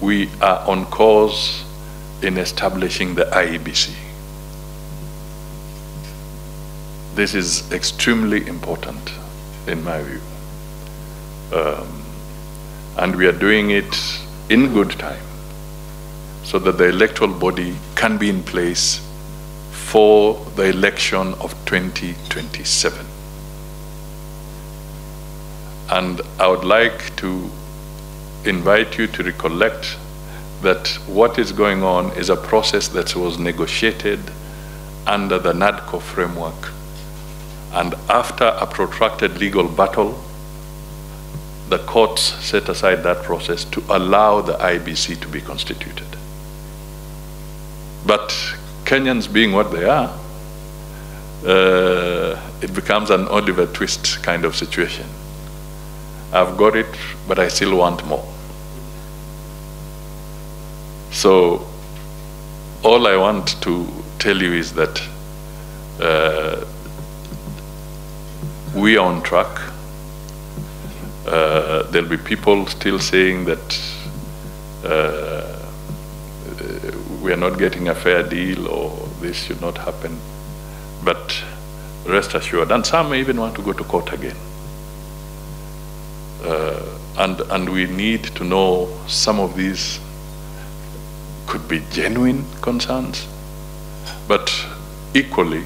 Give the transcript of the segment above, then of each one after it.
we are on course in establishing the IEBC. This is extremely important in my view. And we are doing it in good time so that the electoral body can be in place for the election of 2027. And I would like to invite you to recollect that what is going on is a process that was negotiated under the NADCO framework. And after a protracted legal battle, the courts set aside that process to allow the IEBC to be constituted. But Kenyans being what they are, it becomes an Oliver Twist kind of situation. I've got it, but I still want more. So all I want to tell you is that we are on track. There'll be people still saying that we are not getting a fair deal or this should not happen. But rest assured, and some may even want to go to court again. And we need to know some of these could be genuine concerns, but equally,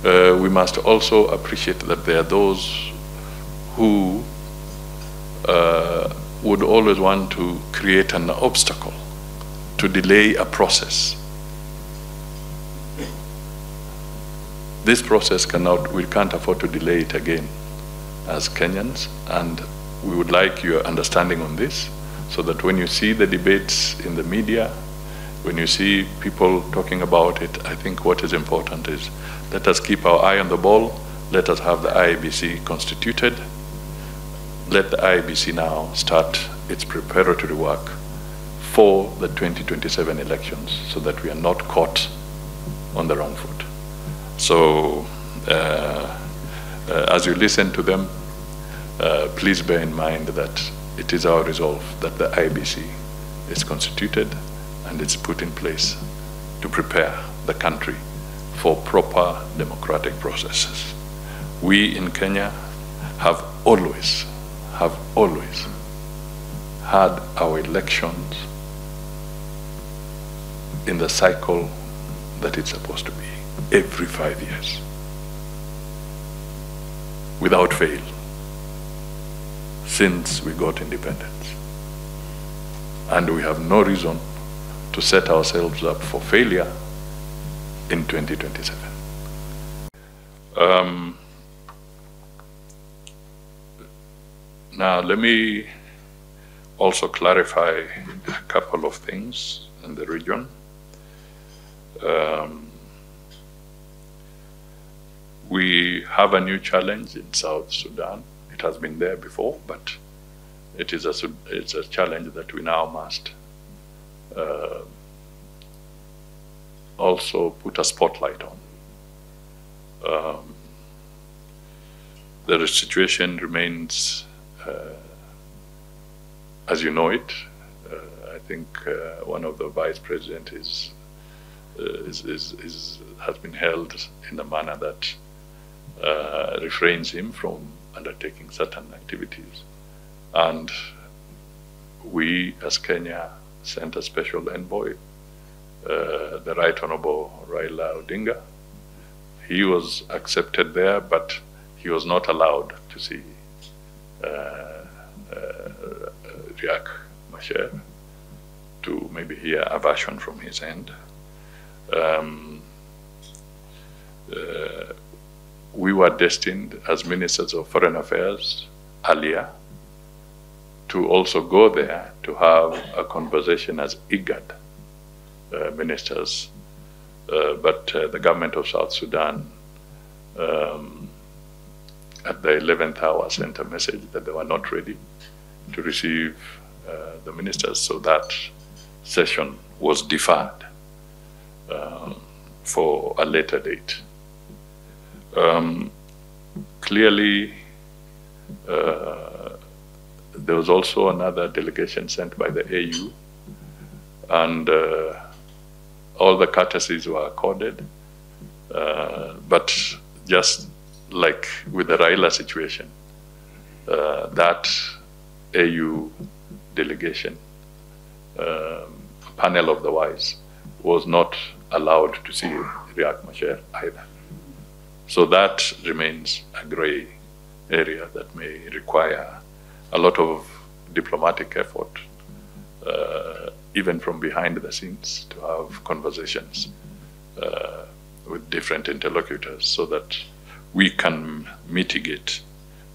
we must also appreciate that there are those who would always want to create an obstacle to delay a process. This process we can't afford to delay it again as Kenyans, and we would like your understanding on this so that when you see the debates in the media, when you see people talking about it, I think what is important is let us keep our eye on the ball, let us have the IEBC constituted, let the IEBC now start its preparatory work for the 2027 elections so that we are not caught on the wrong foot. So as you listen to them, please bear in mind that it is our resolve that the IEBC is constituted and it's put in place to prepare the country for proper democratic processes. We in Kenya have always had our elections in the cycle that it's supposed to be, every 5 years, without fail, since we got independence. And we have no reason to set ourselves up for failure in 2027. Now, let me also clarify a couple of things in the region. We have a new challenge in South Sudan. It has been there before, but it's a challenge that we now must also put a spotlight on. The situation remains as you know it. I think one of the vice president has been held in a manner that refrains him from undertaking certain activities. And we, as Kenya, sent a special envoy, the Right Honorable Raila Odinga. He was accepted there, but he was not allowed to see Riek Machar, to maybe hear a version from his end. We were destined as ministers of foreign affairs earlier to also go there to have a conversation as IGAD ministers, but the government of South Sudan at the 11th hour sent a message that they were not ready to receive the ministers, so that session was deferred for a later date. Clearly, there was also another delegation sent by the AU and all the courtesies were accorded. But just like with the Raila situation, that AU delegation, panel of the wise, was not allowed to see Riek Machar either. So that remains a gray area that may require a lot of diplomatic effort, even from behind the scenes, to have conversations with different interlocutors so that we can mitigate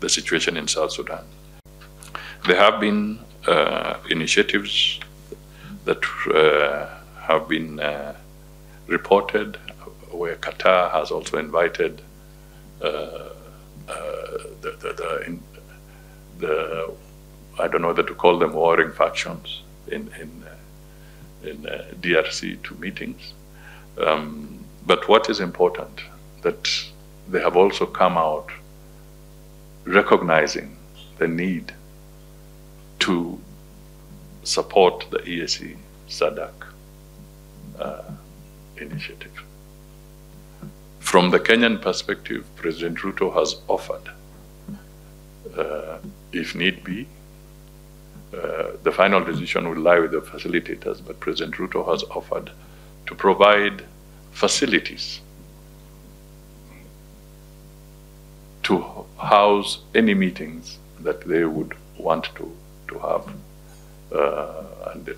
the situation in South Sudan. There have been initiatives that have been reported, where Qatar has also invited I don't know whether to call them warring factions in DRC to meetings. But what is important, that they have also come out recognizing the need to support the EAC SADC initiative. From the Kenyan perspective, President Ruto has offered, if need be, the final decision will lie with the facilitators, but President Ruto has offered to provide facilities to house any meetings that they would want to have. And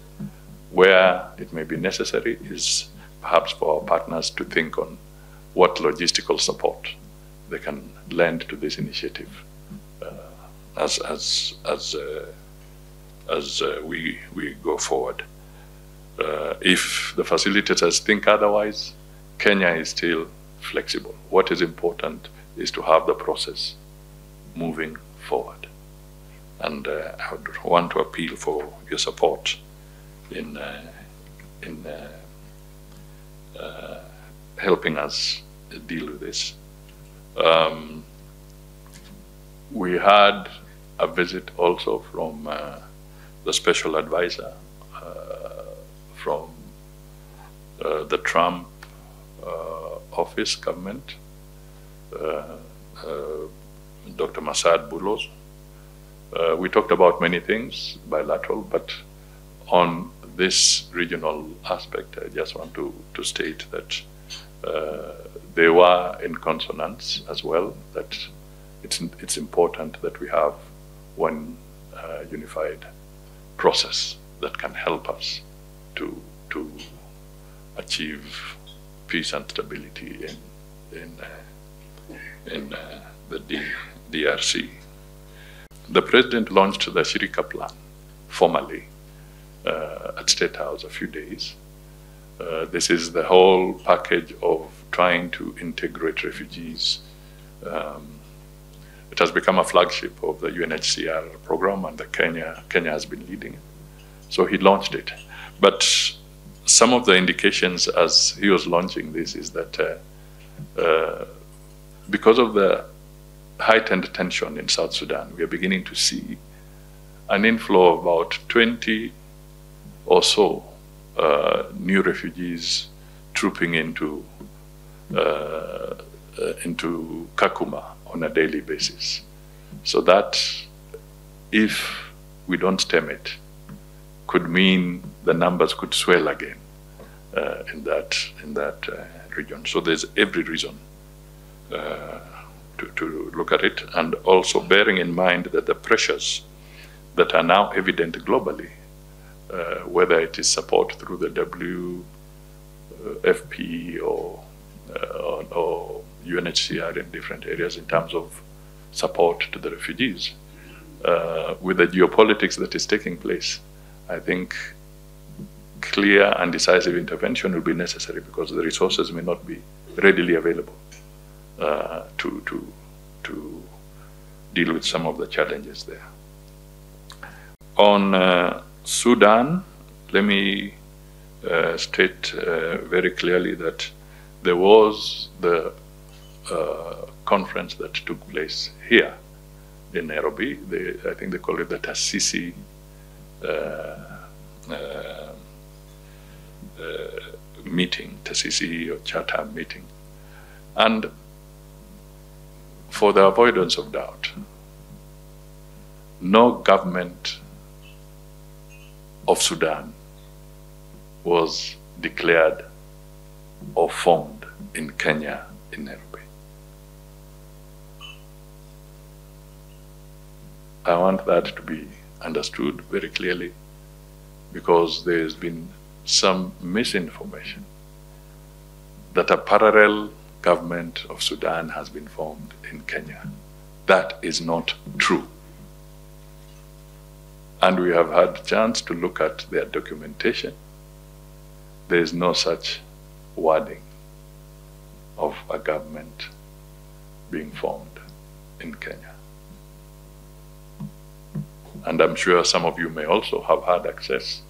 where it may be necessary is perhaps for our partners to think on what logistical support they can lend to this initiative as we go forward. If the facilitators think otherwise, Kenya is still flexible. What is important is to have the process moving forward. And I would want to appeal for your support in helping us deal with this. We had a visit also from the special advisor from the Trump office government, Dr. Masad Bulos. We talked about many things, bilateral, but on this regional aspect, I just want to state that they were in consonance as well, that it's important that we have one unified process that can help us to achieve peace and stability in the DRC. The president launched the Shirika plan formally at State House a few days. This is the whole package of trying to integrate refugees. It has become a flagship of the UNHCR program, and Kenya has been leading it. So he launched it. But some of the indications as he was launching this is that because of the heightened tension in South Sudan, we are beginning to see an inflow of about 20 or so new refugees trooping into Kakuma on a daily basis. So that, if we don't stem it, could mean the numbers could swell again in that region. So there's every reason to look at it, and also bearing in mind that the pressures that are now evident globally, whether it is support through the WFP or UNHCR in different areas in terms of support to the refugees, with the geopolitics that is taking place, I think clear and decisive intervention will be necessary, because the resources may not be readily available to deal with some of the challenges there. On Sudan, let me state very clearly that there was the conference that took place here in Nairobi. I think they call it the Taasisi meeting, TCC or Chatham meeting. And for the avoidance of doubt, no government of Sudan was declared or formed in Kenya, in Nairobi. I want that to be understood very clearly, because there has been some misinformation that a parallel government of Sudan has been formed in Kenya. That is not true. And we have had a chance to look at their documentation. There is no such wording of a government being formed in Kenya. And I'm sure some of you may also have had access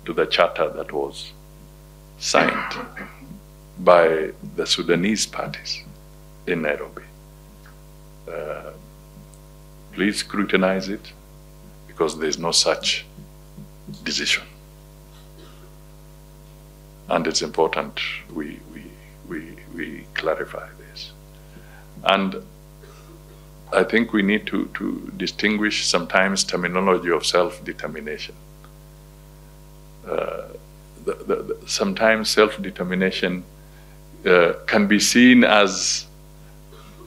to the charter that was signed by the Sudanese parties in Nairobi. Please scrutinize it, because there is no such decision. And it's important we clarify this. And I think we need to distinguish sometimes terminology of self-determination. Sometimes self-determination can be seen as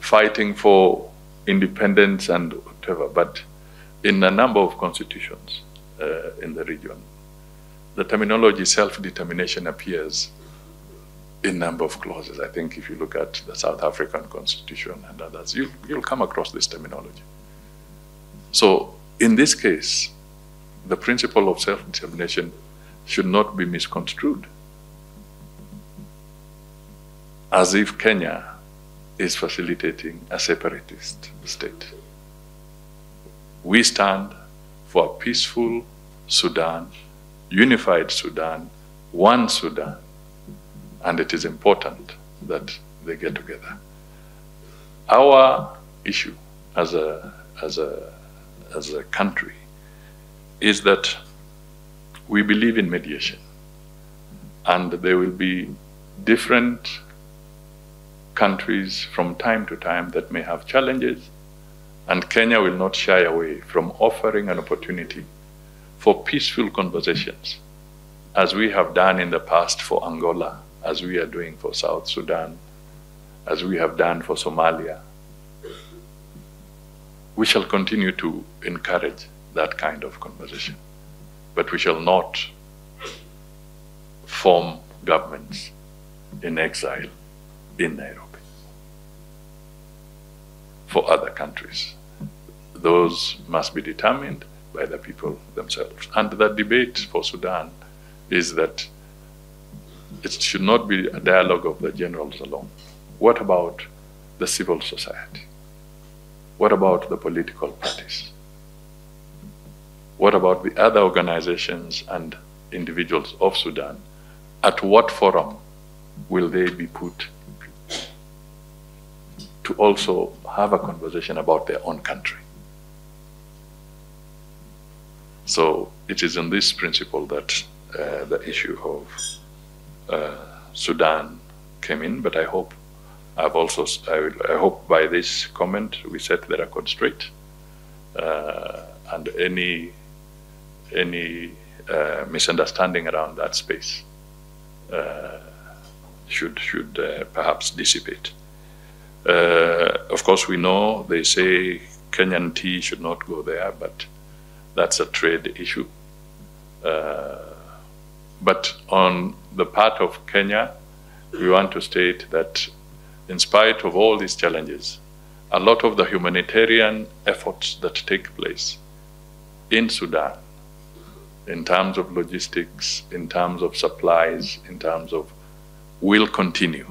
fighting for independence and whatever, but in a number of constitutions in the region, the terminology self-determination appears in a number of clauses. I think if you look at the South African Constitution and others, you'll come across this terminology. So in this case, the principle of self-determination should not be misconstrued as if Kenya is facilitating a separatist state. We stand for a peaceful Sudan, unified Sudan, one Sudan, and it is important that they get together. Our issue as a country is that we believe in mediation, and there will be different countries from time to time that may have challenges, and Kenya will not shy away from offering an opportunity for peaceful conversations, as we have done in the past for Angola, as we are doing for South Sudan, as we have done for Somalia. We shall continue to encourage that kind of conversation, but we shall not form governments in exile in Nairobi for other countries. Those must be determined by the people themselves. And the debate for Sudan is that it should not be a dialogue of the generals alone. What about the civil society? What about the political parties? What about the other organizations and individuals of Sudan? At what forum will they be put to also have a conversation about their own country? So it is on this principle that the issue of Sudan came in, but I hope I hope by this comment we set the record straight, and any misunderstanding around that space should perhaps dissipate. Of course, we know they say Kenyan tea should not go there, but that's a trade issue. But on the part of Kenya, we want to state that in spite of all these challenges, a lot of the humanitarian efforts that take place in Sudan, in terms of logistics, in terms of supplies, in terms of, will continue.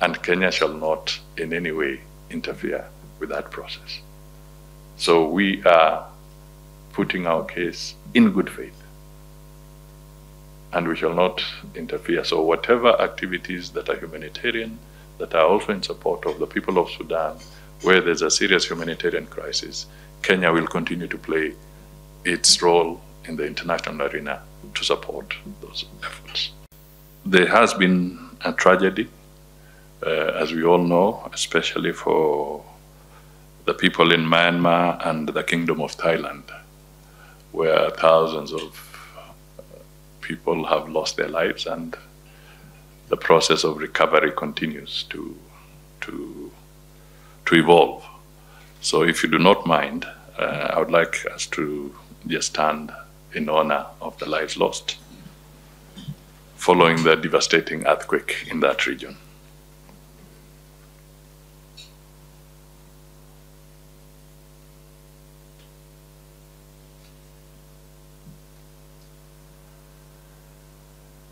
And Kenya shall not in any way interfere with that process. So we are putting our case in good faith, and we shall not interfere. So whatever activities that are humanitarian, that are also in support of the people of Sudan, where there's a serious humanitarian crisis, Kenya will continue to play its role in the international arena to support those efforts. there has been a tragedy, as we all know, especially for the people in Myanmar and the Kingdom of Thailand, where thousands of people have lost their lives, and the process of recovery continues to evolve. So if you do not mind, I would like us to just stand in honor of the lives lost following the devastating earthquake in that region.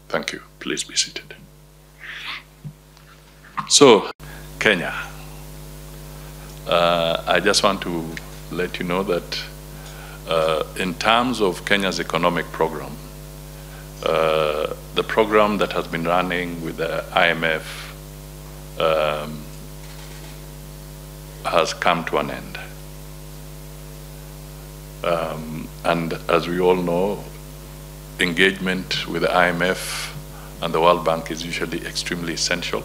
Thank you. Please be seated. So, Kenya. I just want to let you know that in terms of Kenya's economic program, the program that has been running with the IMF has come to an end. And as we all know, engagement with the IMF and the World Bank is usually extremely essential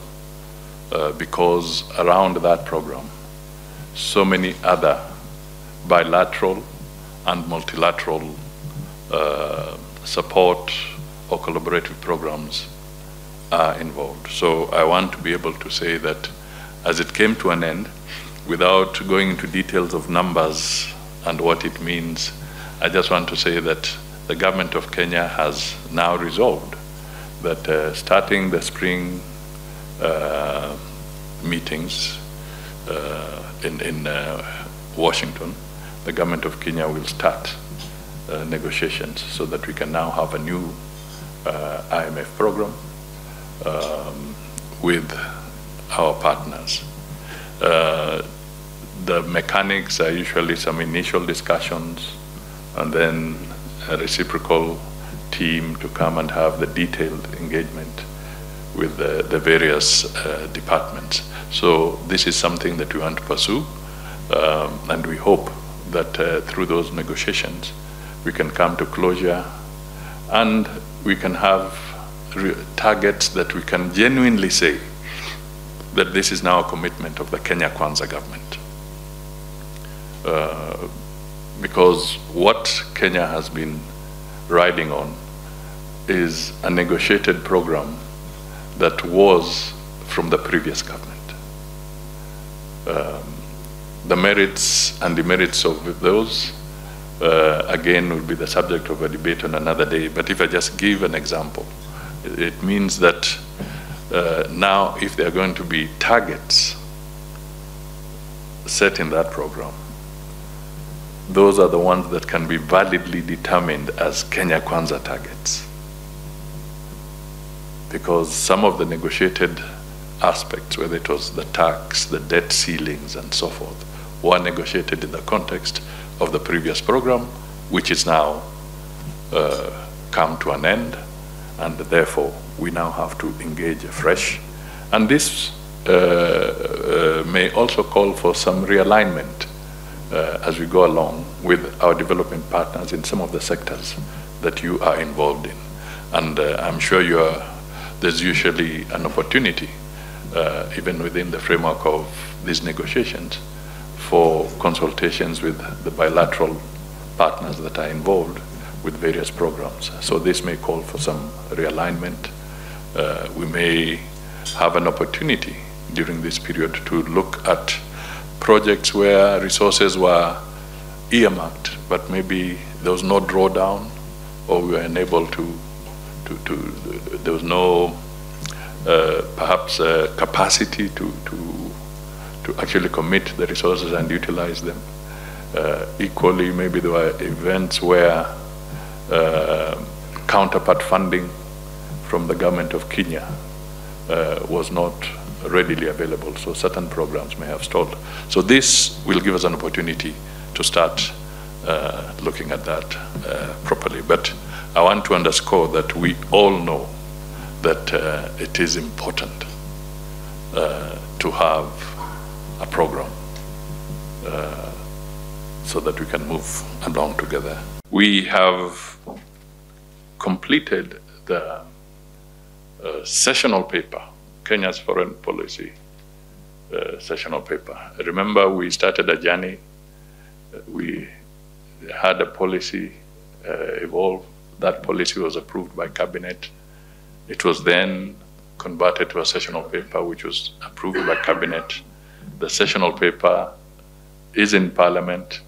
because around that program, so many other bilateral and multilateral support or collaborative programs are involved. So I want to be able to say that as it came to an end, without going into details of numbers and what it means, I just want to say that the government of Kenya has now resolved that starting the spring meetings in Washington, the government of Kenya will start negotiations so that we can now have a new IMF program with our partners. The mechanics are usually some initial discussions and then a reciprocal team to come and have the detailed engagement with the various departments. So this is something that we want to pursue, and we hope that through those negotiations we can come to closure and we can have targets that we can genuinely say that this is now a commitment of the Kenya Kwanza government. Because what Kenya has been riding on is a negotiated program that was from the previous government. The merits and demerits of those, again, will be the subject of a debate on another day. But if I just give an example, it means that now if there are going to be targets set in that program, those are the ones that can be validly determined as Kenya Kwanza targets. Because some of the negotiated aspects, whether it was the tax, the debt ceilings, and so forth, were negotiated in the context of the previous program, which is now come to an end, and therefore we now have to engage afresh. And this may also call for some realignment as we go along with our development partners in some of the sectors that you are involved in. And I'm sure there's usually an opportunity, even within the framework of these negotiations, for consultations with the bilateral partners that are involved with various programs. So this may call for some realignment. We may have an opportunity during this period to look at projects where resources were earmarked, but maybe there was no drawdown, or we were unable there was no perhaps capacity to actually commit the resources and utilize them. Equally, maybe there were events where counterpart funding from the government of Kenya was not readily available, so certain programs may have stalled. So this will give us an opportunity to start looking at that properly. But I want to underscore that we all know that it is important to have a program so that we can move along together. We have completed the sessional paper, Kenya's foreign policy sessional paper. Remember, we started a journey. We had a policy evolve. That policy was approved by cabinet. It was then converted to a sessional paper, which was approved by cabinet. The sessional paper is in Parliament,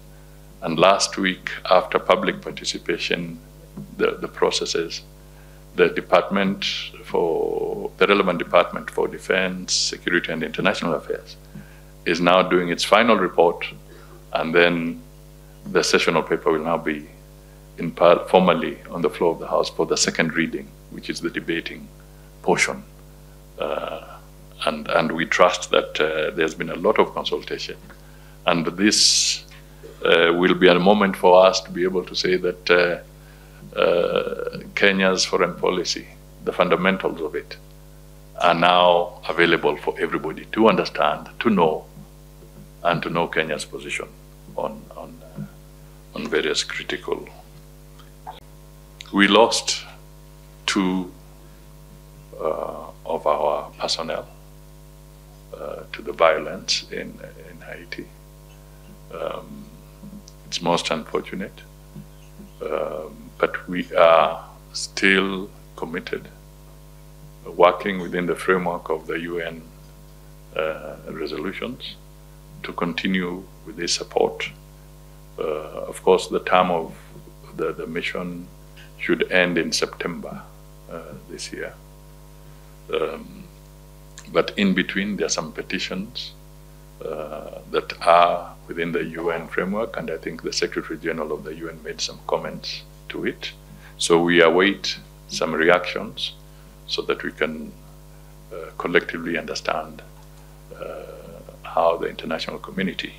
and last week, after public participation, the processes, the relevant department for defense, security, and international affairs is now doing its final report, and then the sessional paper will now be formally on the floor of the House for the second reading, which is the debating portion. And we trust that there's been a lot of consultation. And this will be a moment for us to be able to say that Kenya's foreign policy, the fundamentals of it, are now available for everybody to understand, to know, and to know Kenya's position on various critical. We lost 2 of our personnel to the violence in Haiti. It's most unfortunate, but we are still committed, working within the framework of the UN resolutions to continue with this support. Of course, the term of the mission should end in September this year. But in between, there are some petitions that are within the UN framework, and I think the Secretary General of the UN made some comments to it. So we await some reactions so that we can collectively understand how the international community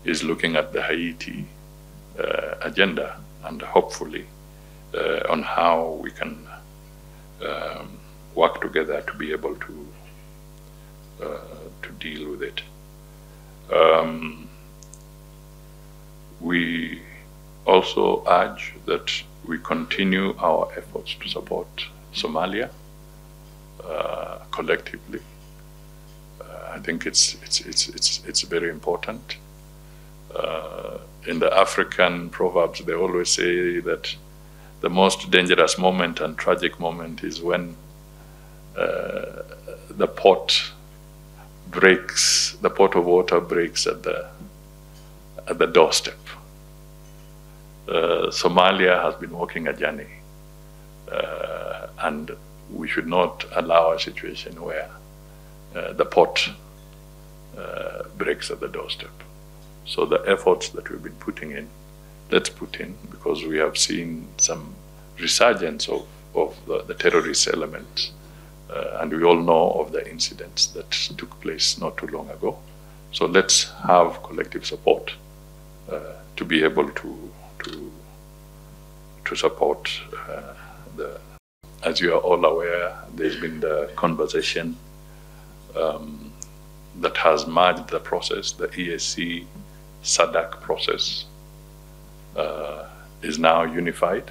is looking at the Haiti agenda, and hopefully on how we can work together to be able to deal with it. We also urge that we continue our efforts to support Somalia collectively. I think it's very important. In the African proverbs, they always say that the most dangerous moment and tragic moment is when the pot of water breaks at the doorstep. Somalia has been walking a journey, and we should not allow a situation where the pot breaks at the doorstep. So the efforts that we've been putting in, let's put in, because we have seen some resurgence of the terrorist elements, and we all know of the incidents that took place not too long ago. So let's have collective support to be able to support as you are all aware, there's been the conversation that has merged the process. The EAC SADC process is now unified.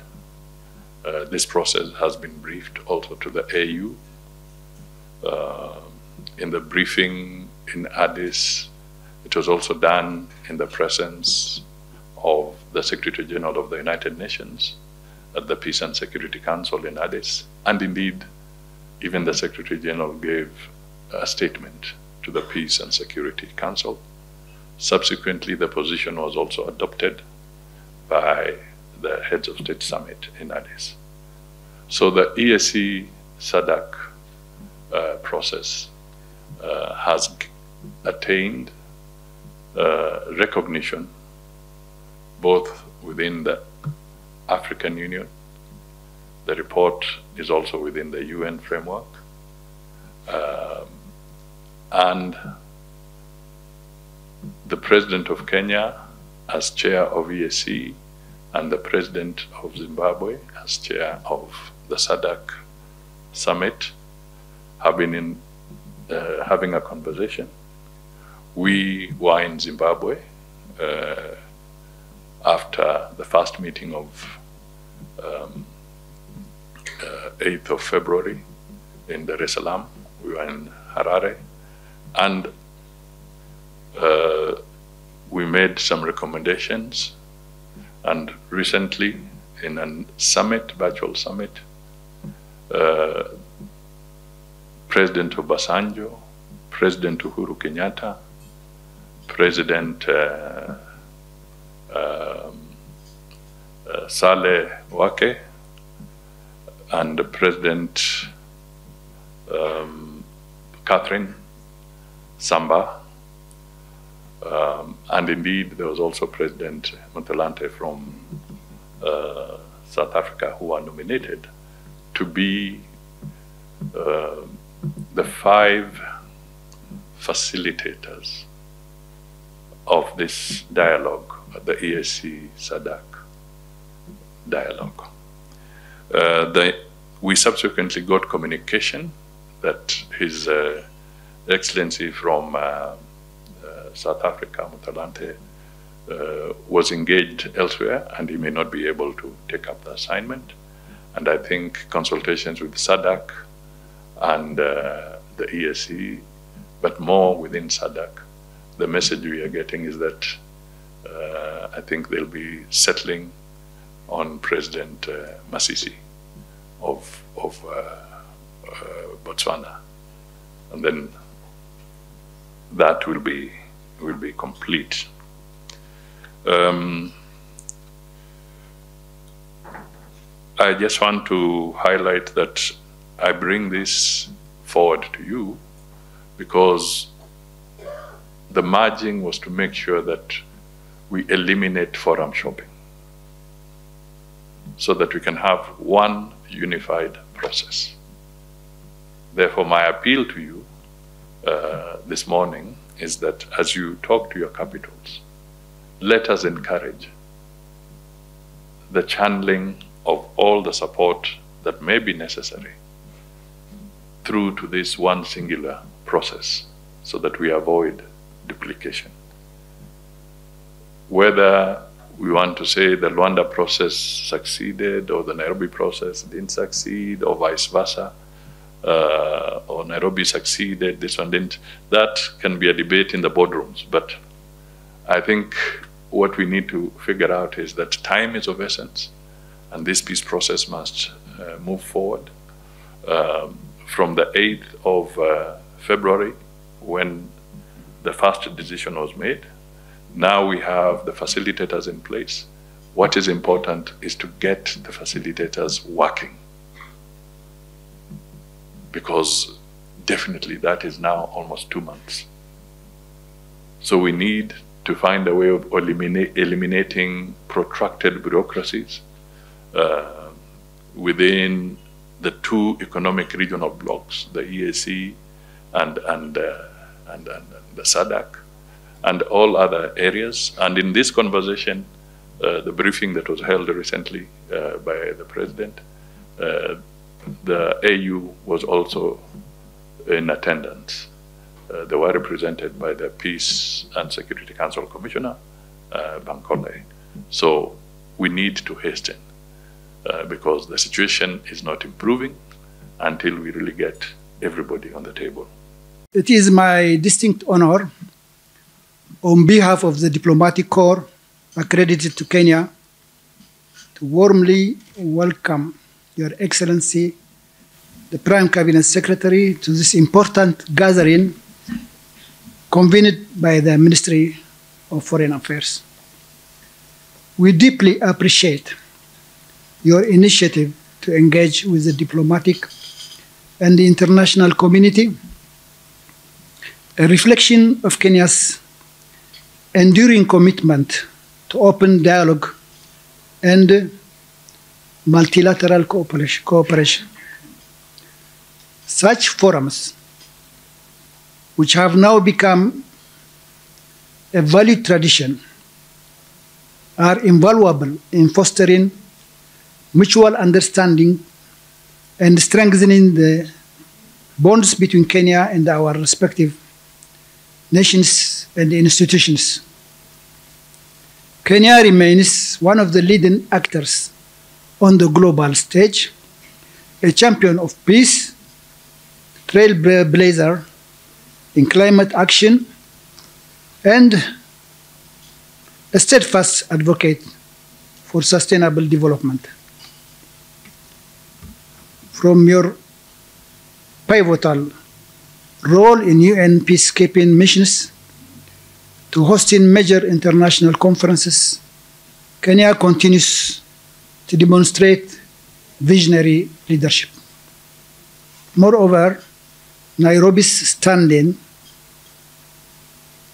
This process has been briefed also to the AU. In the briefing in Addis, it was also done in the presence of the Secretary General of the United Nations at the Peace and Security Council in Addis. And indeed, even the Secretary General gave a statement to the Peace and Security Council. Subsequently, the position was also adopted by the Heads of State Summit in Addis. So the EAC SADC process has attained recognition both within the African Union. The report is also within the UN framework. And the President of Kenya as chair of EAC and the President of Zimbabwe as chair of the SADC summit have been having a conversation. We were in Zimbabwe after the first meeting of 8th of February in Dar es Salaam, we were in Harare, and we made some recommendations. And recently, in a summit, virtual summit, President Obasanjo, President Uhuru Kenyatta, President Saleh Wake, and President Catherine Samba, and indeed there was also President Muthalante from South Africa, who are nominated to be the 5 facilitators of this dialogue, the EAC SADC dialogue. We subsequently got communication that His Excellency from South Africa, Muthalante, was engaged elsewhere, and he may not be able to take up the assignment. And I think consultations with SADC and the EAC, but more within SADC, the message we are getting is that I think they'll be settling on President Masisi of Botswana, and then that will be complete. I just want to highlight that I bring this forward to you because the merging was to make sure that we eliminate forum shopping so that we can have one unified process. Therefore, my appeal to you this morning is that as you talk to your capitals, let us encourage the channeling of all the support that may be necessary through to this one singular process so that we avoid duplication. Whether we want to say the Luanda process succeeded or the Nairobi process didn't succeed or vice versa, or Nairobi succeeded, this one didn't, that can be a debate in the boardrooms. But I think what we need to figure out is that time is of essence, and this peace process must move forward. From the 8th of February, when the first decision was made, now we have the facilitators in place. What is important is to get the facilitators working, because definitely that is now almost 2 months. So we need to find a way of eliminating protracted bureaucracies within the 2 economic regional blocks, the EAC and the SADC, and all other areas. And in this conversation, the briefing that was held recently by the President, the AU was also in attendance. They were represented by the Peace and Security Council Commissioner, Bankole. So we need to hasten because the situation is not improving until we really get everybody on the table. It is my distinct honor, on behalf of the diplomatic corps accredited to Kenya, to warmly welcome Your Excellency, the Prime Cabinet Secretary, to this important gathering convened by the Ministry of Foreign Affairs. We deeply appreciate your initiative to engage with the diplomatic and the international community, a reflection of Kenya's enduring commitment to open dialogue and multilateral cooperation. Such forums, which have now become a valued tradition, are invaluable in fostering mutual understanding and strengthening the bonds between Kenya and our respective nations and institutions. Kenya remains one of the leading actors on the global stage, a champion of peace, trailblazer in climate action and a steadfast advocate for sustainable development. From your pivotal role in UN peacekeeping missions to hosting major international conferences, Kenya continues to demonstrate visionary leadership. Moreover, Nairobi's standing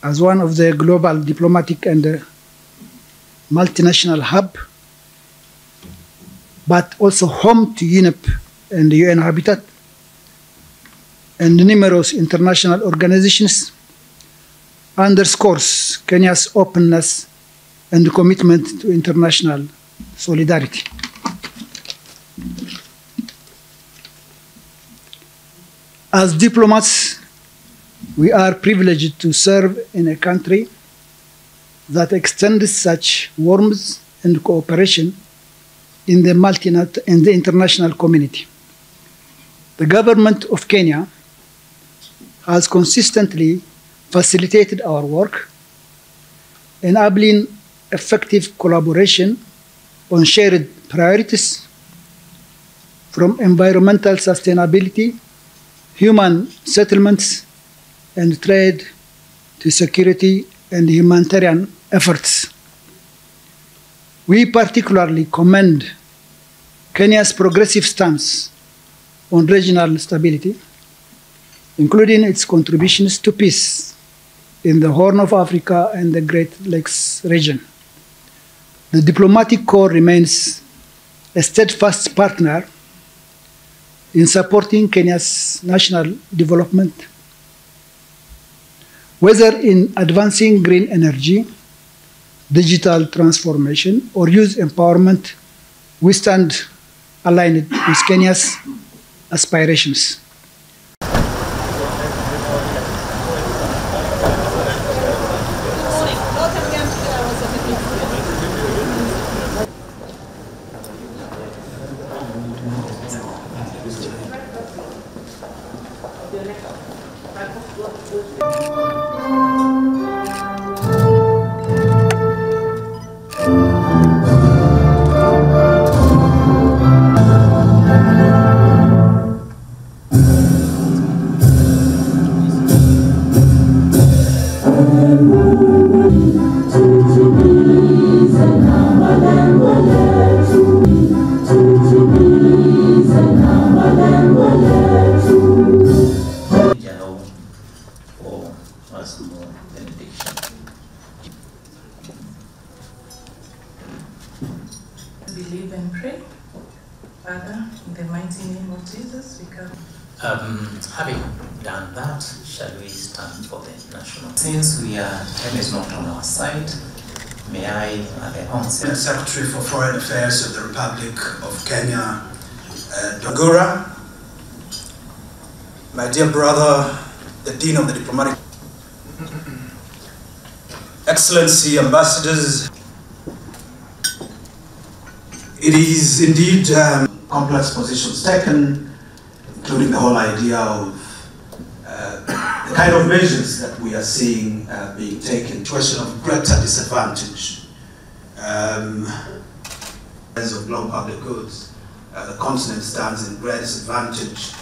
as one of the global diplomatic and multinational hub, but also home to UNEP and the UN Habitat and numerous international organizations, underscores Kenya's openness and commitment to international solidarity. As diplomats, we are privileged to serve in a country that extends such warmth and cooperation in the international community. The government of Kenya has consistently facilitated our work, enabling effective collaboration on shared priorities from environmental sustainability, human settlements, and trade to security and humanitarian efforts. We particularly commend Kenya's progressive stance on regional stability, including its contributions to peace in the Horn of Africa and the Great Lakes region. The diplomatic corps remains a steadfast partner in supporting Kenya's national development, whether in advancing green energy, digital transformation, or youth empowerment. We stand aligned with Kenya's aspirations. Believe and pray. Father, in the mighty name of Jesus, we come. Having done that, shall we stand for the national? Since time is not on our side, may I at the onset. Secretary for Foreign Affairs of the Republic of Kenya, Dogura, my dear brother, the Dean of the Diplomatic, Excellency, Ambassadors. It is indeed complex positions taken, including the whole idea of the kind of measures that we are seeing being taken, question of greater disadvantage of global public goods. The continent stands in great disadvantage